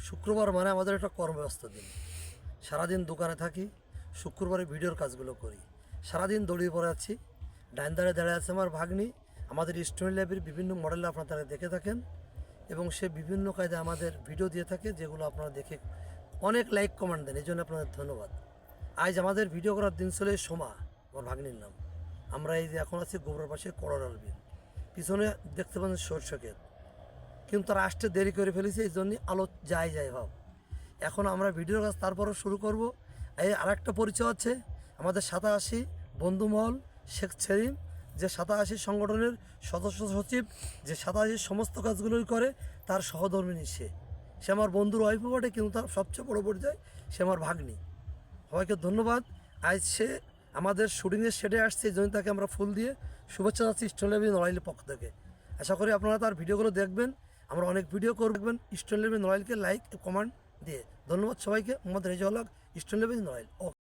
শুক্রবার মানে আমাদের একটা কর্মব্যস্ত দিন। সারাদিন দোকানে থাকি, শুক্রবারে ভিডিওর কাজগুলো করি। সারাদিন দৌড়িয়ে পড়ে আছি। ডাইন ধারে দাঁড়িয়ে আছে আমার ভাগ্নি। আমাদের স্টুডেন্ট লাইব্রেরির বিভিন্ন মডেল আপনারা তারা দেখে থাকেন এবং সে বিভিন্ন কায়দায় আমাদের ভিডিও দিয়ে থাকে, যেগুলো আপনারা দেখে অনেক লাইক কমেন্ট দেন। এই জন্য আপনাদের ধন্যবাদ। আজ আমাদের ভিডিও করার দিন ছিল সোমা, আমার ভাগ্নির নাম। আমরা এই যে এখন আছি গোবরের পাশে করোনাল বিল, পিছনে দেখতে পাচ্ছেন সরষে ক্ষেত, কিন্তু তারা আসতে দেরি করে ফেলেছে, এই জন্যই আলো যায় ভাব। এখন আমরা ভিডিওর কাজ তারপরও শুরু করব। এই আরেকটা পরিচয় আছে আমাদের 87 বন্ধুমহল শেখ সেলিম, যে 87 সংগঠনের সদস্য সচিব, যে 87 সমস্ত কাজগুলোই করে, তার সহধর্মিণী সে আমার বন্ধুর ওয়াইফও বটে, কিন্তু তার সবচেয়ে বড় পরিচয় সে আমার ভাগ্নি। সবাইকে ধন্যবাদ। আজ সে আমাদের শুটিংয়ের সেটে আসছে, এই জন্য তাকে আমরা ফুল দিয়ে শুভেচ্ছা যাচ্ছি স্টোন লাইব্রেরি নড়াইলের পক্ষ থেকে। আশা করি আপনারা তার ভিডিওগুলো দেখবেন। আমরা অনেক ভিডিও করবেন স্টোন লাইব্রেরি নড়াইলকে লাইক কমেন্ট দিয়ে। ধন্যবাদ সবাইকে। আমাদের রেজাউল হক, স্টোন লাইব্রেরি নড়াইল।